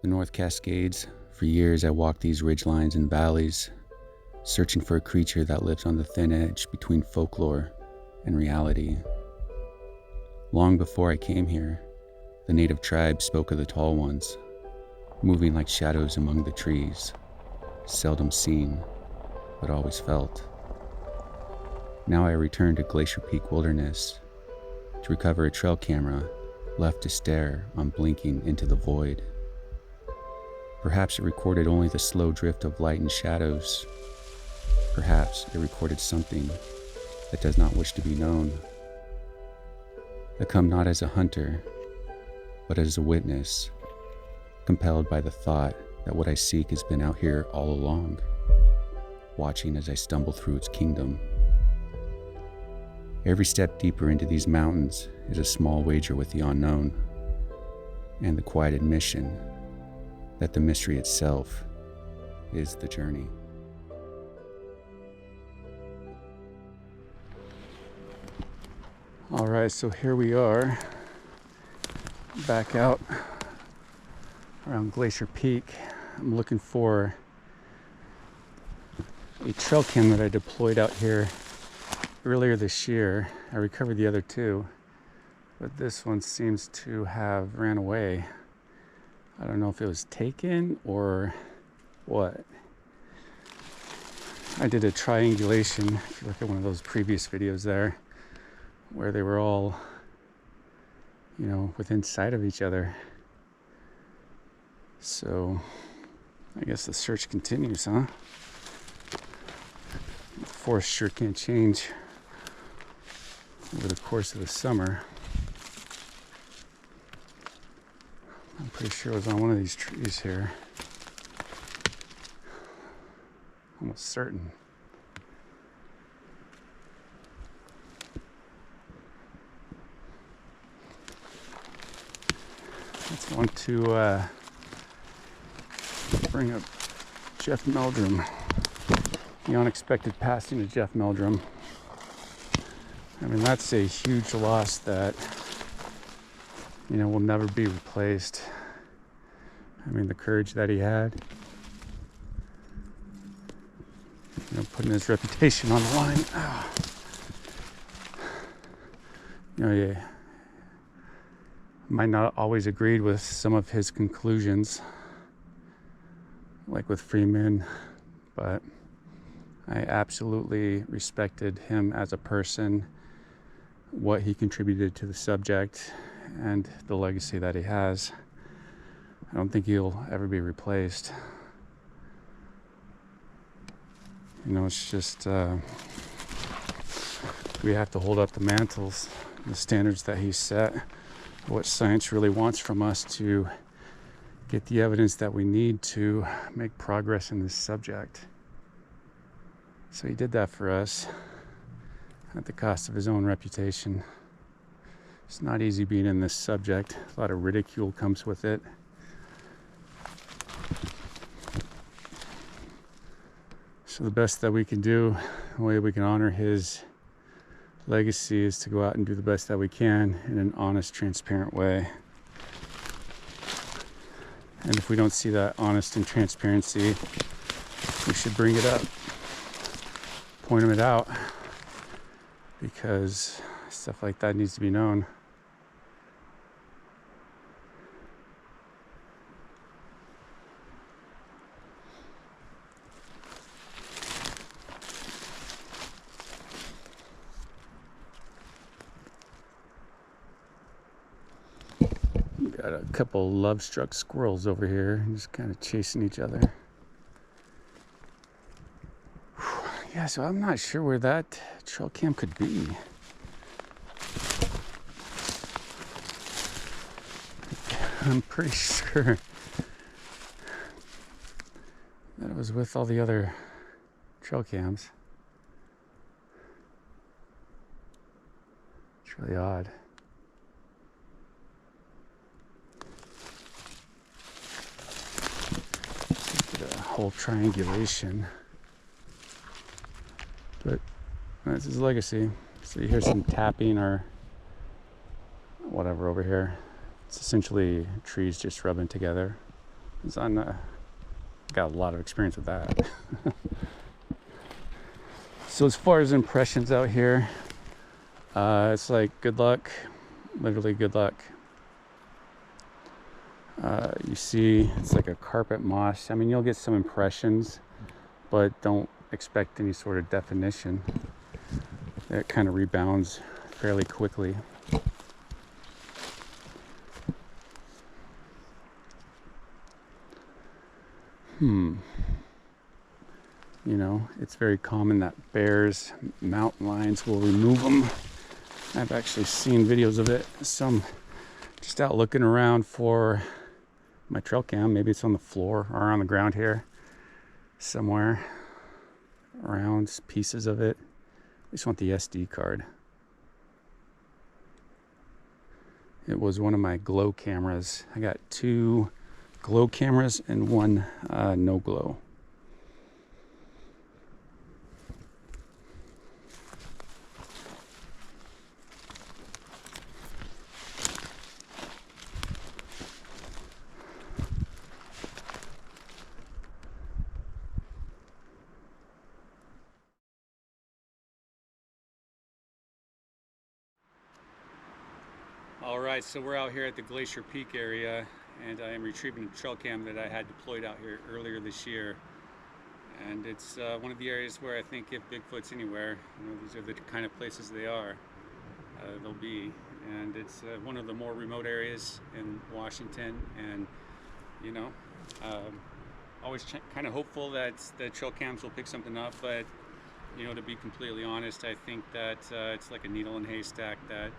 The North Cascades. For years I walked these ridgelines and valleys, searching for a creature that lives on the thin edge between folklore and reality. Long before I came here, the native tribes spoke of the tall ones, moving like shadows among the trees, seldom seen, but always felt. Now I return to Glacier Peak Wilderness to recover a trail camera left to stare unblinking into the void. Perhaps it recorded only the slow drift of light and shadows. Perhaps it recorded something that does not wish to be known. I come not as a hunter, but as a witness, compelled by the thought that what I seek has been out here all along, watching as I stumble through its kingdom. Every step deeper into these mountains is a small wager with the unknown, and the quiet admission that the mystery itself is the journey. All right, so here we are, back out around Glacier Peak. I'm looking for a trail cam that I deployed out here earlier this year. I recovered the other two, but this one seems to have ran away. I don't know if it was taken or what. I did a triangulation, if you look at one of those previous videos there, where they were all, within sight of each other. So I guess the search continues, huh? The forest sure can't change over the course of the summer. I'm pretty sure it was on one of these trees here. Almost certain. Let's want to bring up Jeff Meldrum. The unexpected passing of Jeff Meldrum. I mean, that's a huge loss that will never be replaced. I mean, the courage that he had, putting his reputation on the line. Yeah, might not always agreed with some of his conclusions, like with Freeman, but I absolutely respected him as a person, what he contributed to the subject, and the legacy that he has. I don't think he'll ever be replaced. It's just we have to hold up the mantles, the standards that he set, what science really wants from us to get the evidence that we need to make progress in this subject. So he did that for us at the cost of his own reputation. It's not easy being in this subject. A lot of ridicule comes with it. So the best that we can do, the way we can honor his legacy, is to go out and do the best that we can in an honest, transparent way. And if we don't see that honest and transparency, we should bring it up, point it out, because stuff like that needs to be known. Got a couple love-struck squirrels over here, just kind of chasing each other. Yeah, so I'm not sure where that trail cam could be. I'm pretty sure that it was with all the other trail cams. It's really odd. Did a whole triangulation. But that's his legacy. So you hear some tapping or whatever over here. It's essentially trees just rubbing together. It's on, got a lot of experience with that. So as far as impressions out here, it's like good luck, literally good luck. You see it's like a carpet moss. I mean, you'll get some impressions, but don't expect any sort of definition. It kind of rebounds fairly quickly. You know, it's very common that bears, mountain lions will remove them. I've actually seen videos of it. Some just out looking around for my trail cam. Maybe it's on the floor or on the ground here somewhere around pieces of it. I just want the SD card. It was one of my glow cameras. I got 2 glow cameras and 1 no glow. All right, so we're out here at the Glacier Peak area, and I am retrieving a trail cam that I had deployed out here earlier this year. And it's one of the areas where I think if Bigfoot's anywhere, you know, these are the kind of places they'll be. And it's one of the more remote areas in Washington, and you know, always kind of hopeful that the trail cams will pick something up, but you know, to be completely honest, I think that it's like a needle in a haystack, that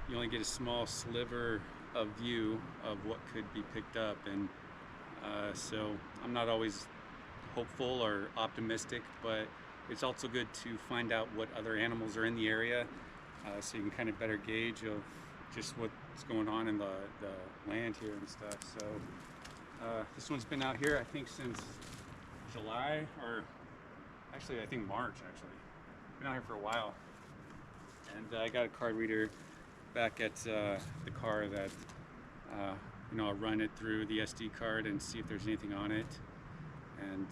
you only get a small sliver of view of what could be picked up. And so I'm not always hopeful or optimistic, but it's also good to find out what other animals are in the area, so you can kind of better gauge of just what's going on in the land here and stuff. So this one's been out here, I think, since July, or actually I think March. Been out here for a while, and I got a card reader back at the car that you know, I'll run it through the SD card and see if there's anything on it, and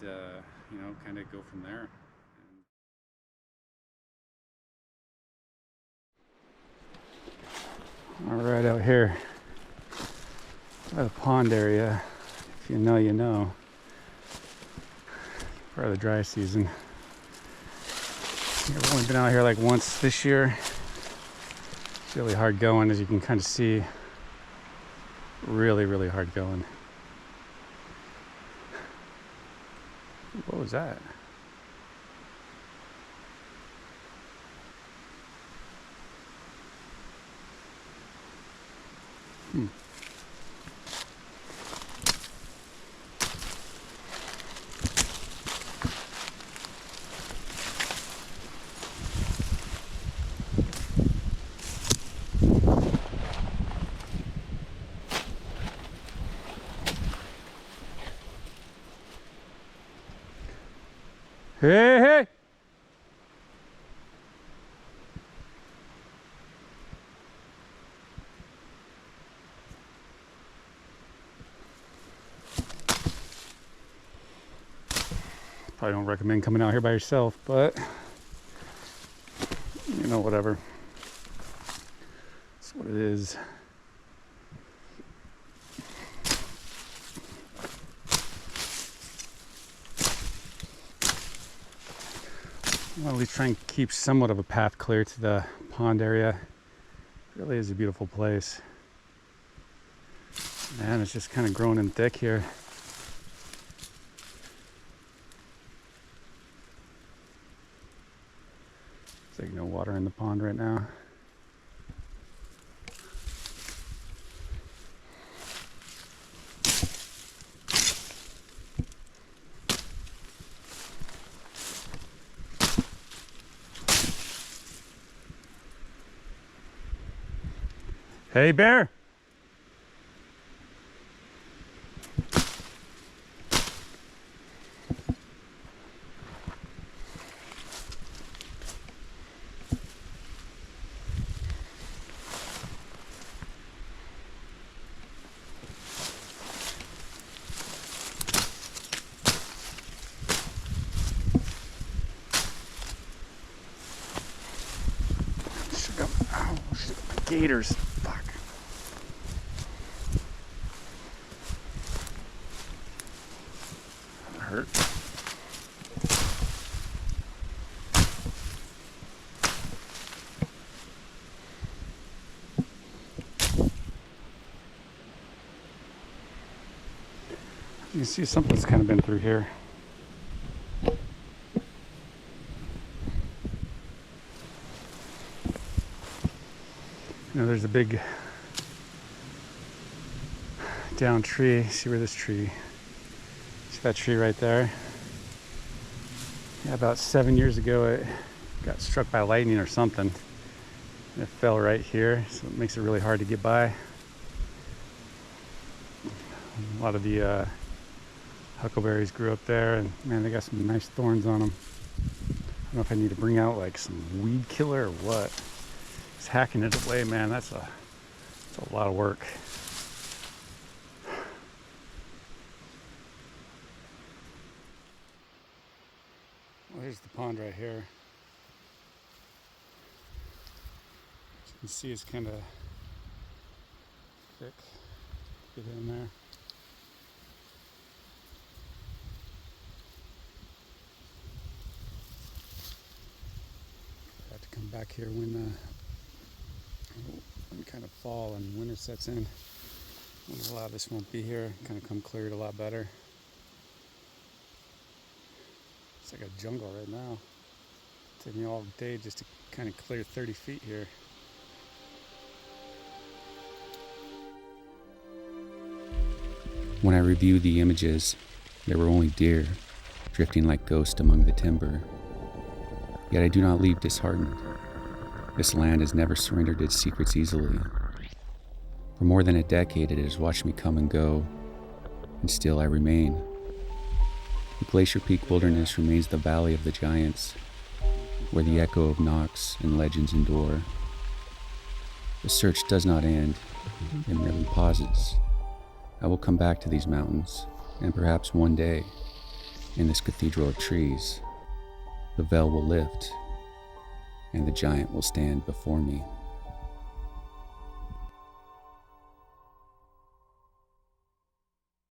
you know, kind of go from there. All right, out here by the pond area, if you know, you know, part of the dry season. I've only been out here like once this year. It's really hard going, as you can kind of see. Really, really hard going. What was that? Hey, hey! Probably don't recommend coming out here by yourself, but you know, whatever. That's what it is. Well, at least try and keep somewhat of a path clear to the pond area. It really is a beautiful place. Man, it's just kind of growing in thick here. There's like no water in the pond right now. Hey, bear! gators. Fuck. That hurt. You can see something's kind of been through here. You know, there's a big down tree. See where this tree, see that tree right there? Yeah, about 7 years ago it got struck by lightning or something. It fell right here, so it makes it really hard to get by. A lot of the huckleberries grew up there, and man, they got some nice thorns on them. I don't know if I need to bring out like some weed killer or what. Just hacking it away, man, that's a lot of work. Well, here's the pond right here. As you can see, it's kind of thick. Get in there. I have to come back here when kind of fall and winter sets in. A lot of this won't be here. Kind of come cleared a lot better. It's like a jungle right now. It took me all day just to kind of clear 30 feet here. When I reviewed the images, there were only deer drifting like ghosts among the timber. Yet I do not leave disheartened. This land has never surrendered its secrets easily. For more than a decade, it has watched me come and go, and still I remain. The Glacier Peak Wilderness remains the Valley of the Giants, where the echo of knocks and legends endure. The search does not end, it merely pauses. I will come back to these mountains, and perhaps one day, in this cathedral of trees, the veil will lift, and the giant will stand before me.